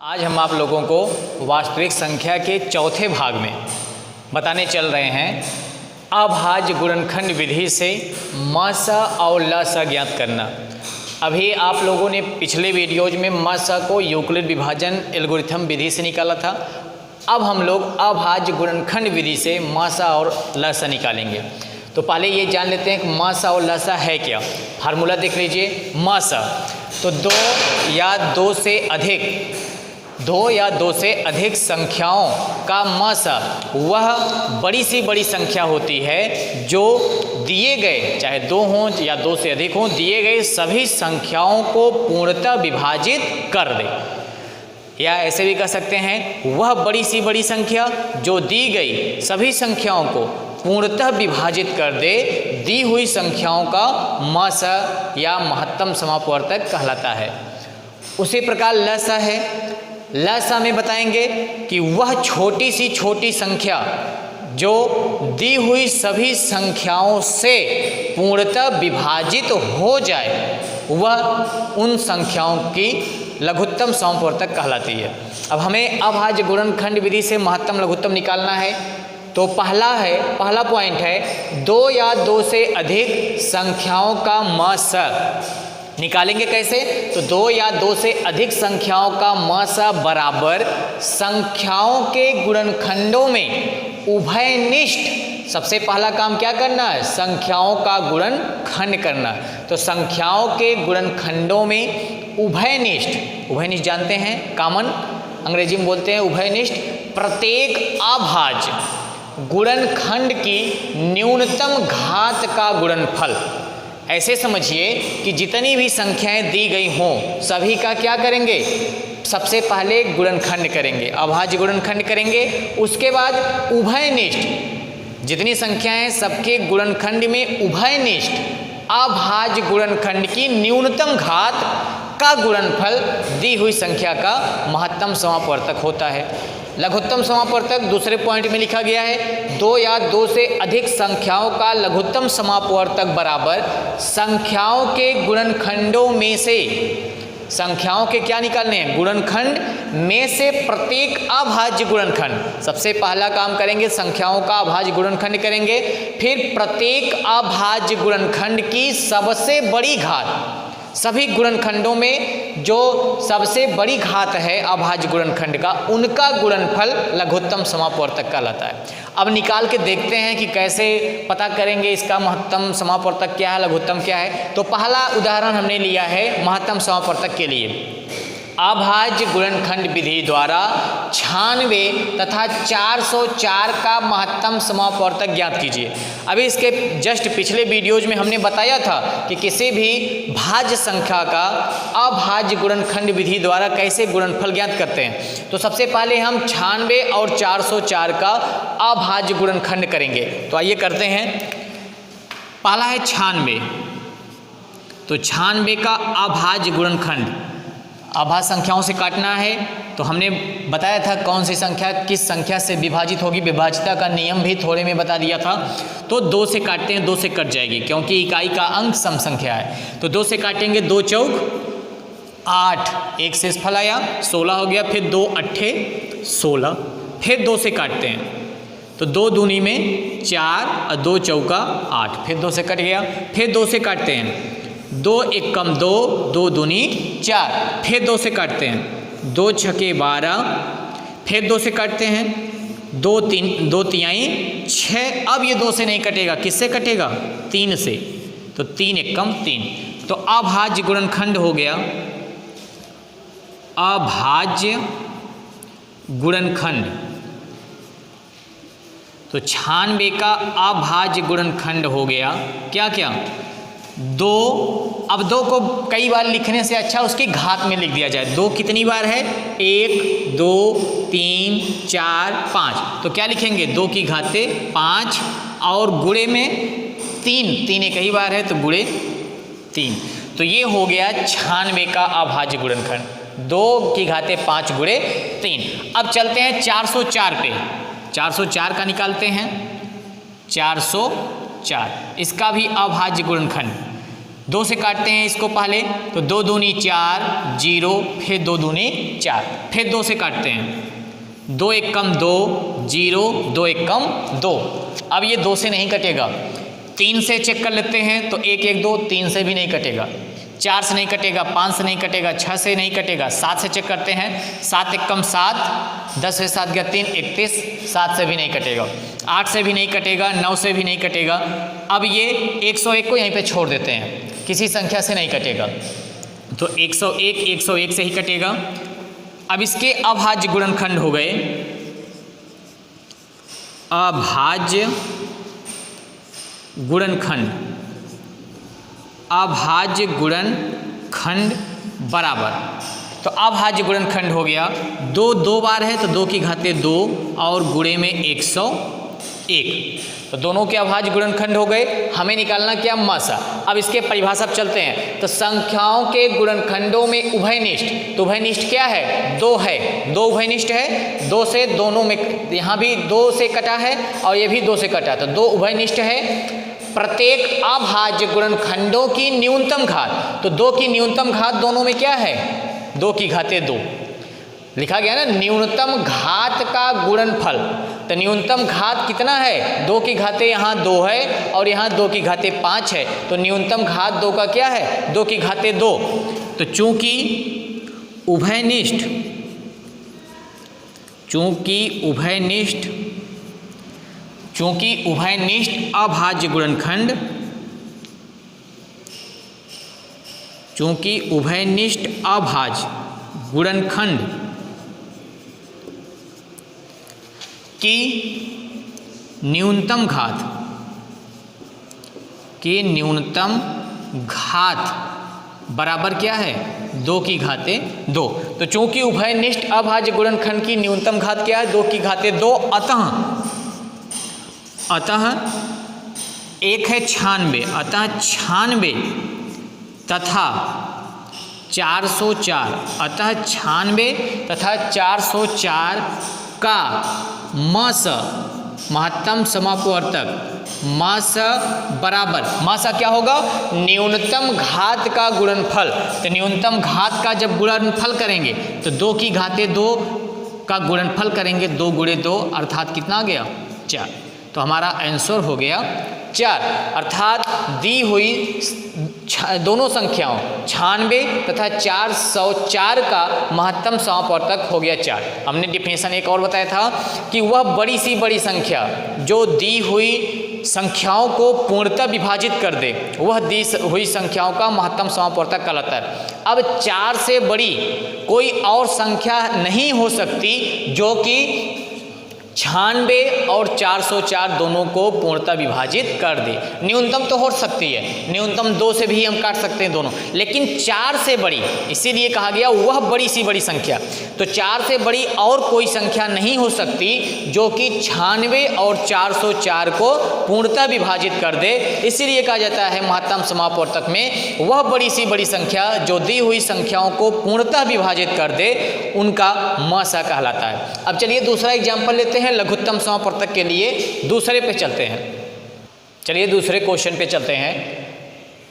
आज हम आप लोगों को वास्तविक संख्या के चौथे भाग में बताने चल रहे हैं अभाज्य गुणनखंड विधि से म स और ल स ज्ञात करना। अभी आप लोगों ने पिछले वीडियोज में म स को यूक्लिड विभाजन एल्गोरिथम विधि से निकाला था। अब हम लोग अभाज्य गुणनखंड विधि से म स और ल स निकालेंगे। तो पहले ये जान लेते हैं कि म स और ल स है क्या। फार्मूला देख लीजिए। म स तो दो या दो से अधिक संख्याओं का म स वह बड़ी से बड़ी संख्या होती है जो दिए गए, चाहे दो हों या दो से अधिक हों, दिए गए सभी संख्याओं को पूर्णतः विभाजित कर दे। या ऐसे भी कह सकते हैं वह बड़ी से बड़ी संख्या जो दी गई सभी संख्याओं को पूर्णतः विभाजित कर दे, दी हुई संख्याओं का म स या महत्तम समापवर्तक कहलाता है। उसी प्रकार ल स है। ल स में बताएंगे कि वह छोटी सी छोटी संख्या जो दी हुई सभी संख्याओं से पूर्णतः विभाजित हो जाए वह उन संख्याओं की लघुत्तम समापवर्तक कहलाती है। अब हमें अभाज्य गुणनखंड विधि से महत्तम लघुत्तम निकालना है। तो पहला पॉइंट है दो या दो से अधिक संख्याओं का म स निकालेंगे। कैसे? तो दो या दो से अधिक संख्याओं का म स बराबर संख्याओं के गुणनखंडों में उभयनिष्ठ। सबसे पहला काम क्या करना है? संख्याओं का गुणनखंड करना। तो संख्याओं के गुणनखंडों में उभयनिष्ठ जानते हैं, कॉमन अंग्रेजी में बोलते हैं उभयनिष्ठ, प्रत्येक अभाज्य गुणनखंड की न्यूनतम घात का गुणनफल। ऐसे समझिए कि जितनी भी संख्याएं दी गई हों सभी का क्या करेंगे? सबसे पहले गुणनखंड करेंगे, अभाज्य गुणनखंड करेंगे। उसके बाद उभयनिष्ठ, जितनी संख्याएं सबके गुणनखंड में उभयनिष्ठ अभाज्य गुणनखंड की न्यूनतम घात का गुणनफल दी हुई संख्या का महत्तम समापवर्तक होता है। लघुत्तम समापवर्तक दूसरे पॉइंट में लिखा गया है दो या दो से अधिक संख्याओं का लघुत्तम समापवर्तक बराबर संख्याओं के गुणनखंडों में से, संख्याओं के क्या निकालने हैं? गुणनखंड में से प्रत्येक अभाज्य गुणनखंड। सबसे पहला काम करेंगे संख्याओं का अभाज्य गुणनखंड करेंगे, फिर प्रत्येक अभाज्य गुणनखंड की सबसे बड़ी घात। सभी गुणनखंडों में जो सबसे बड़ी घात है अभाज्य गुणनखंड का, उनका गुणनफल लघुत्तम समापवर्तक कहलाता है। अब निकाल के देखते हैं कि कैसे पता करेंगे इसका महत्तम समापवर्तक क्या है, लघुत्तम क्या है। तो पहला उदाहरण हमने लिया है महत्तम समापवर्तक के लिए। अभाज्य गुणनखंड विधि द्वारा 96 तथा 404 का महत्तम समापवर्तक ज्ञात कीजिए। अभी इसके जस्ट पिछले वीडियोज में हमने बताया था कि किसी भी भाज्य संख्या का अभाज्य गुणनखंड विधि द्वारा कैसे गुणनफल ज्ञात करते हैं। तो सबसे पहले हम 96 और 404 का अभाज्य गुणनखंड करेंगे। तो आइए करते हैं। पहला है 96। तो 96 का अभाज्य गुणनखंड अभाज्य संख्याओं से काटना है। तो हमने बताया था कौन सी संख्या किस संख्या से विभाजित होगी, विभाजिता का नियम भी थोड़े में बता दिया था। तो 2 से काटते हैं, 2 से कट जाएगी क्योंकि इकाई का अंक सम संख्या है। तो 2 से काटेंगे, 2 चौक 8, एक शेषफल आया 16 हो गया, फिर 2 अट्ठे 16, फिर 2 से काटते हैं। तो 2 दूनी में 4 और 2 चौका 8, फिर 2 से कट गया। फिर 2 से काटते हैं, 2 एक कम 2, 2 दूनी 4, फिर 2 से काटते हैं, 2 छके 12, फिर 2 से काटते हैं, 2 तिहाई 6। अब ये 2 से नहीं कटेगा, किससे कटेगा? 3 से। तो 3 एक कम 3। तो अभाज्य गुणनखंड हो गया, अभाज्य गुणनखंड। तो 96 का अभाज्य गुणनखंड हो गया क्या क्या? 2। अब 2 को कई बार लिखने से अच्छा उसकी घात में लिख दिया जाए। 2 कितनी बार है? 1 2 3 4 5। तो क्या लिखेंगे? 2 की घातें 5 और गुणे में 3 एक ही बार है तो गुणे 3। तो ये हो गया 96 का अभाज्य गुणनखंड, 2 की घातें 5 गुणे 3। अब चलते हैं 404 पे। 404 का निकालते हैं। 404 इसका भी अभाज्य गुणनखंड। 2 से काटते हैं इसको पहले, तो 2 दूनी 4, 0, फिर 2 दूनी 4, फिर 2 से काटते हैं, 2 एक कम 2, 0, 2 एक कम 2। अब ये 2 से नहीं कटेगा, 3 से चेक कर लेते हैं, तो 1 1 2, 3 से भी नहीं कटेगा, 4 से नहीं कटेगा, 5 से नहीं कटेगा, 6 से नहीं कटेगा, 7 से चेक करते हैं, 7 एक कम 7, 10 से 7 गया 3, 31, 7 से भी नहीं कटेगा, 8 से भी नहीं कटेगा, 9 से भी नहीं कटेगा। अब ये 101 को यहीं पे छोड़ देते हैं, किसी संख्या से नहीं कटेगा, तो 101 101 से ही कटेगा। अब इसके अभाज्य गुणनखंड हो गए, अभाज्य गुणनखंड, अभाज्य गुणनखंड बराबर, तो अभाज्य गुणनखंड हो गया 2 2 बार है तो 2 की घाते 2 और गुणे में 101, तो दोनों के अभाज्य गुणनखंड हो गए। हमें निकालना क्या, मसा। अब इसके परिभाषा पर चलते हैं, तो संख्याओं के गुणनखंडों में उभयनिष्ठ, तो उभयनिष्ठ क्या है, 2 है, 2 उभयनिष्ठ है, 2 से दोनों में, यहाँ भी 2 से कटा है और ये भी 2 से कटा, तो 2 उभयनिष्ठ है। प्रत्येक अभाज्य गुणनखंडों की न्यूनतम घात, तो 2 की न्यूनतम घात दोनों में क्या है, 2 की घाते 2 लिखा गया ना, न्यूनतम घात का गुणनफल, तो न्यूनतम घात कितना है, 2 की घाते यहाँ 2 है और यहाँ 2 की घाते 5 है, तो न्यूनतम घात 2 का क्या है, 2 की घाते 2। तो चूंकि उभयनिष्ठ अभाज्य गुणनखंड, चूंकि उभयनिष्ठ अभाज्य गुणनखंड की न्यूनतम घात बराबर क्या है, 2 की घाते 2। तो चूंकि उभयनिष्ठ अभाज्य गुणनखंड की न्यूनतम घात क्या है, 2 की घाते 2, अतः एक है 96, अतः 96 तथा 404, अतः 96 तथा 404 का मस महत्तम समापवर्तक, मस बराबर, मस क्या होगा, न्यूनतम घात का गुणनफल। तो न्यूनतम घात का जब गुणनफल करेंगे तो 2 की घाते 2 का गुणनफल करेंगे, 2 गुणे 2 अर्थात कितना आ गया, 4। तो हमारा आंसर हो गया 4, अर्थात दी हुई दोनों संख्याओं 96 तथा 404 का महत्तम समापवर्तक हो गया 4। हमने डिफिनेशन एक और बताया था कि वह बड़ी सी बड़ी संख्या जो दी हुई संख्याओं को पूर्णतः विभाजित कर दे, वह दी हुई संख्याओं का महत्तम समापवर्तक कहलाता है। अब 4 से बड़ी कोई और संख्या नहीं हो सकती जो कि 96 और 404 दोनों को पूर्णतः विभाजित कर दे। न्यूनतम तो हो सकती है, न्यूनतम 2 से भी हम काट सकते हैं दोनों, लेकिन 4 से बड़ी, इसीलिए कहा गया वह बड़ी सी बड़ी संख्या। तो 4 से बड़ी और कोई संख्या नहीं हो सकती जो कि 96 और 404 को पूर्णतः विभाजित कर दे। इसीलिए कहा जाता है महत्तम समापवर्तक में वह बड़ी सी बड़ी संख्या जो दी हुई संख्याओं को पूर्णतः विभाजित कर दे, उनका मसा कहलाता है। अब चलिए दूसरा एग्जाम्पल लेते हैं लघुत्तम समापवर्तक के लिए। दूसरे पे चलते हैं, चलिए दूसरे क्वेश्चन पे चलते हैं।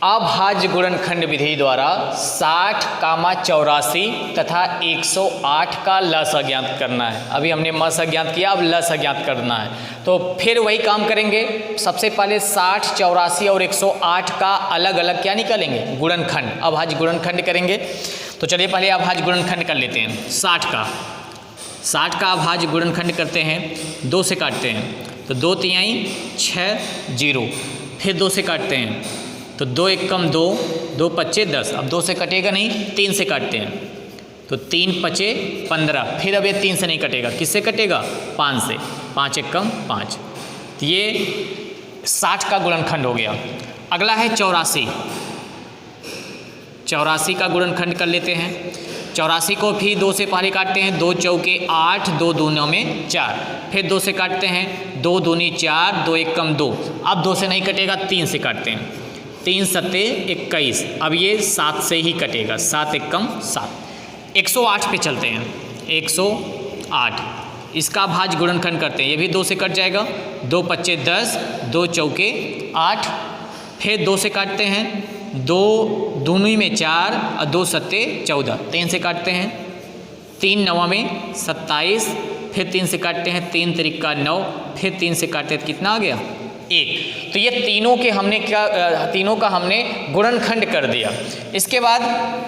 अभाज्य गुणनखंड विधि द्वारा 60, 84 तथा 108 का लस अज्ञात करना है। अभी हमने मस अज्ञात किया, अब लस अज्ञात करना है। तो फिर वही काम करेंगे, सबसे पहले 60, 84 और 108 का अलग अलग क्या निकालेंगे, गुणनखंड, अभाज्य गुणनखंड करेंगे। तो चलिए पहले अभाज्य गुणनखंड कर लेते हैं। 60 का अभाज्य गुणनखंड करते हैं, 2 से काटते हैं, तो 2 तिहाई 6, 0, फिर 2 से काटते हैं, तो 2 एक कम 2, 2 पच्चे 10, अब 2 से कटेगा नहीं, 3 से काटते हैं, तो 3 पचे 15, फिर अब ये 3 से नहीं कटेगा, किससे कटेगा, 5 से, 5 एक कम 5। तो ये 60 का गुणनखंड हो गया। अगला है 84 का गुणनखंड कर लेते हैं। 84 को भी 2 से पहले काटते हैं, 2 चौके 8, 2 दूनों में 4, फिर 2 से काटते हैं, 2 दूनी 4, 2 एक कम 2, अब 2 से नहीं कटेगा, 3 से काटते हैं, 3 सत्ते 21, अब ये 7 से ही कटेगा, 7 एक कम 7। 108 पे चलते हैं, 108 इसका अभाज्य गुणनखंड करते हैं, ये भी 2 से कट जाएगा, 2 पच्चे 10, 2 चौके 8, फिर 2 से काटते हैं, दो दूनी में 4 और 2 सत्ते 14, 3 से काटते हैं, 3 नवा में 27, फिर 3 से काटते हैं, 3 तिरिका 9, फिर 3 से काटते हैं तो कितना आ गया 1। तो ये तीनों के हमने तीनों का हमने गुणनखंड कर दिया। इसके बाद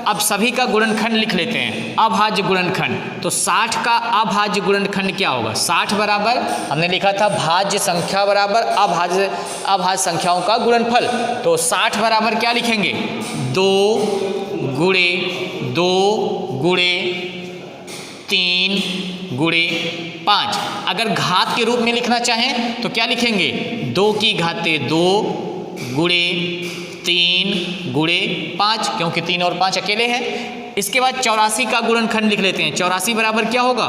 अब सभी का गुणनखंड लिख लेते हैं, अभाज्य गुणनखंड। तो 60 का अभाज्य गुणनखंड क्या होगा? 60 बराबर हमने लिखा था भाज्य संख्या बराबर अभाज्य संख्याओं का गुणनफल। तो 60 बराबर क्या लिखेंगे? 2 गुणे 2 गुणे 3 गुणे 5। अगर घात के रूप में लिखना चाहें तो क्या लिखेंगे? 2 की घाते 2 गुणे 3 गुणे 5, क्योंकि 3 और 5 अकेले हैं। इसके बाद 84 का गुणनखंड लिख लेते हैं। 84 बराबर क्या होगा?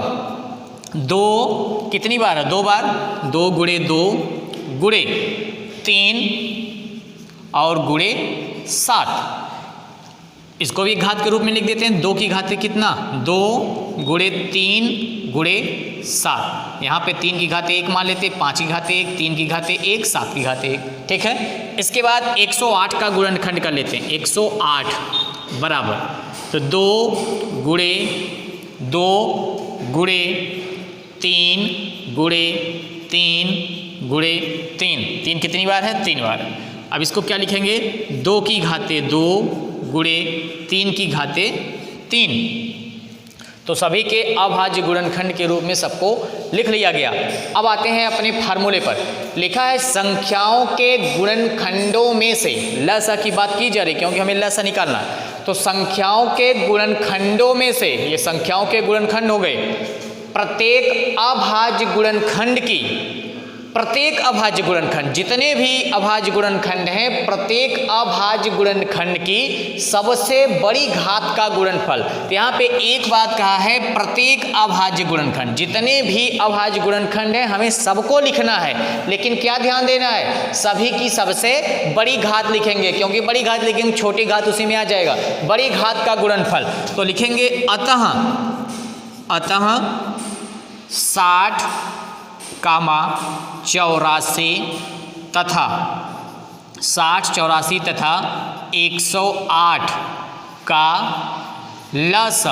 2 कितनी बार है? 2 बार, 2 गुणे 2 गुणे 3 और गुणे 7। इसको भी घात के रूप में लिख देते हैं। 2 की घाते कितना? 2 गुणे 3 गुणे 7। यहाँ पे 3 की घाते 1 मान लेते, 5 की घाते 1, 3 की घाते 1, 7 की घाते 1, ठीक है। इसके बाद 108 का गुणनखंड कर लेते हैं। 108 बराबर तो 2 गुणे 2 गुणे 3 गुणे 3 गुणे 3। 3 कितनी बार है? 3 बार। अब इसको क्या लिखेंगे? 2 की घाते 2 गुणे 3 की घाते 3। तो सभी के अभाज्य गुणनखंड के रूप में सबको लिख लिया गया। अब आते हैं अपने फार्मूले पर। लिखा है संख्याओं के गुणनखंडों में से, लसा की बात की जा रही क्योंकि हमें लसा निकालना है। तो संख्याओं के गुणनखंडों में से, ये संख्याओं के गुणनखंड हो गए, प्रत्येक अभाज्य गुणनखंड की, प्रत्येक अभाज्य गुणनखंड, जितने भी अभाज्य गुणनखंड हैं, प्रत्येक अभाज्य गुणनखंड की सबसे बड़ी घात का गुणनफल। तो यहाँ पे एक बात कहा है, प्रत्येक अभाज्य गुणनखंड, जितने भी अभाज्य गुणनखंड हैं हमें सबको लिखना है, लेकिन क्या ध्यान देना है? सभी की सबसे बड़ी घात लिखेंगे, क्योंकि बड़ी घात लिखेंगे छोटी घात उसी में आ जाएगा। बड़ी घात का गुणनफल तो लिखेंगे अतः 60 कामा 84 तथा 60 84 तथा 108 का लस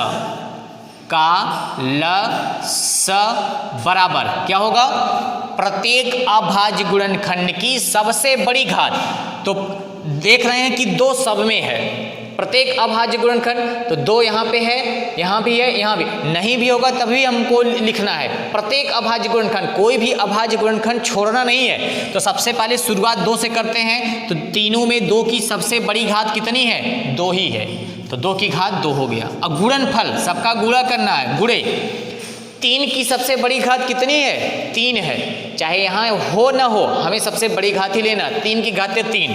बराबर क्या होगा? प्रत्येक अभाज्य गुणनखंड की सबसे बड़ी घात। तो देख रहे हैं कि 2 सब में है, प्रत्येक अभाज्य गुणनखंड, तो 2 यहाँ पे है, यहाँ भी है, यहाँ भी नहीं भी होगा तभी हमको लिखना है। प्रत्येक अभाज्य गुणनखंड, कोई भी अभाज्य गुणनखंड छोड़ना नहीं है। तो सबसे पहले शुरुआत 2 से करते हैं। तो तीनों में 2 की सबसे बड़ी घात कितनी है? 2 ही है, तो 2 की घात 2 हो गया। अब गुणनफल सबका गुणा करना है, गुणे 3 की सबसे बड़ी घात कितनी है? 3 है, चाहे यहाँ हो ना हो हमें सबसे बड़ी घात ही लेना। 3 की घाते 3,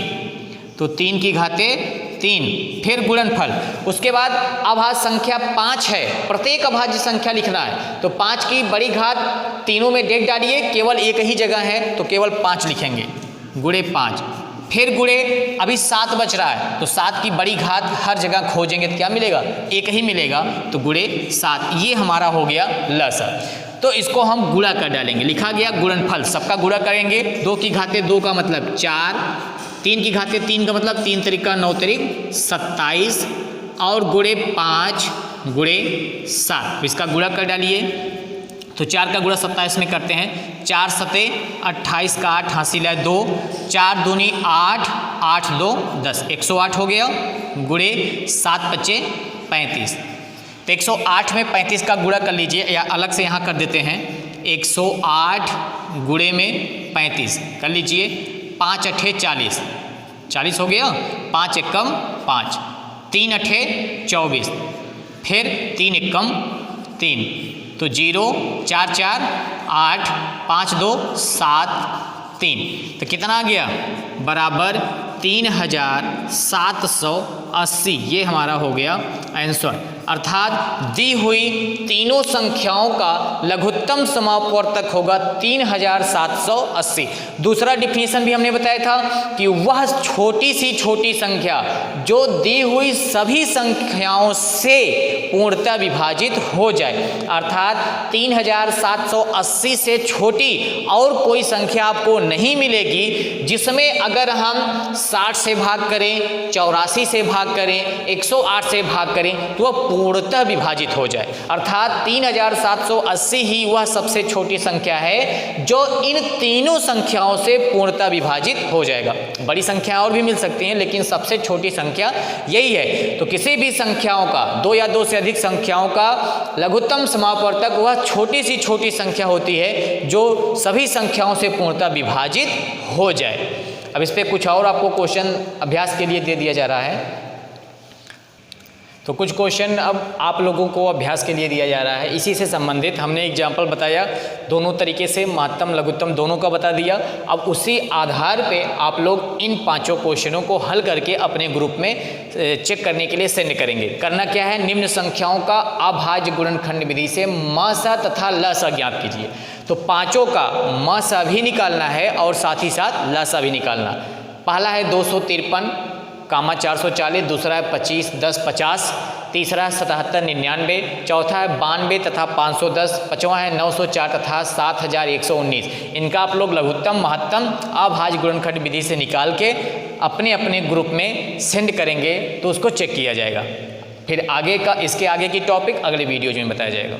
तो 3 की घाते 3, फिर गुणनफल। उसके बाद अभाज्य संख्या 5 है, प्रत्येक अभाज्य संख्या लिखना है। तो 5 की बड़ी घात तीनों में डेट डालिए, केवल एक ही जगह है तो केवल 5 लिखेंगे, गुणे 5, फिर गुणे अभी 7 बच रहा है, तो 7 की बड़ी घात हर जगह खोजेंगे तो क्या मिलेगा? एक ही मिलेगा, तो गुणे 7। ये हमारा हो गया लसा। तो इसको हम गुणा कर डालेंगे, लिखा गया गुणनफल, सबका गुणा करेंगे। 2 की घाते 2 का मतलब 4, 3 की घाते 3 का मतलब 3 तिरिका 9 तिरिक 27 और गुणे 5 गुणे 7। इसका गुणा कर डालिए, तो 4 का गुणा 27 में करते हैं। 4 सते 28 का 8 हासिल है 2, 4 दूनी 8, 8 2 10, 108 हो गया, गुणे 7 बचे 35। तो 108 में 35 का गुणा कर लीजिए, या अलग से यहाँ कर देते हैं। 108 गुणे में 35 कर लीजिए, 5 अठे 40, 40 हो गया, 5 एकम 5, 3 अठे 24, फिर 3 एकम 3, तो 0 4 4 8 5 2 7 3, तो कितना आ गया? बराबर 3780। ये हमारा हो गया आंसर। अर्थात दी हुई तीनों संख्याओं का लघुत्तम समापवर्तक होगा 3780। दूसरा डिफिनेशन भी हमने बताया था कि वह छोटी सी छोटी संख्या जो दी हुई सभी संख्याओं से पूर्णतः विभाजित हो जाए, अर्थात 3780 से छोटी और कोई संख्या आपको नहीं मिलेगी जिसमें अगर हम 60 से भाग करें, 84 से भाग करें, 108 से भाग करें तो वह पूर्णतः विभाजित हो जाए। अर्थात 3780 ही वह सबसे छोटी संख्या है जो इन तीनों संख्याओं से पूर्णतः विभाजित हो जाएगा। बड़ी संख्या और भी मिल सकती हैं लेकिन सबसे छोटी संख्या यही है। तो किसी भी संख्याओं का, दो या दो से अधिक संख्याओं का लघुत्तम समापवर्तक वह छोटी सी छोटी संख्या होती है जो सभी संख्याओं से पूर्णतः विभाजित हो जाए। अब इस पे कुछ और आपको क्वेश्चन अभ्यास के लिए दे दिया जा रहा है। तो कुछ क्वेश्चन अब आप लोगों को अभ्यास के लिए दिया जा रहा है। इसी से संबंधित हमने एग्जाम्पल बताया, दोनों तरीके से महत्तम लघुत्तम दोनों का बता दिया। अब उसी आधार पे आप लोग इन पांचों क्वेश्चनों को हल करके अपने ग्रुप में चेक करने के लिए सेंड करेंगे। करना क्या है, निम्न संख्याओं का अभाज्य गुणनखंड विधि से म सा तथा ल सा ज्ञात कीजिए। तो पांचों का म सा भी निकालना है और साथ ही साथ ल सा भी निकालना। पहला है 253 कामा 440, दूसरा है 25 10 50, तीसरा है 77 99, चौथा है 92 तथा 510, पाँचवा है 904 तथा 7119। इनका आप लोग लघुत्तम महत्तम अभाज्य गुणनखंड विधि से निकाल के अपने अपने ग्रुप में सेंड करेंगे तो उसको चेक किया जाएगा। फिर आगे का, इसके आगे की टॉपिक अगले वीडियो में बताया जाएगा।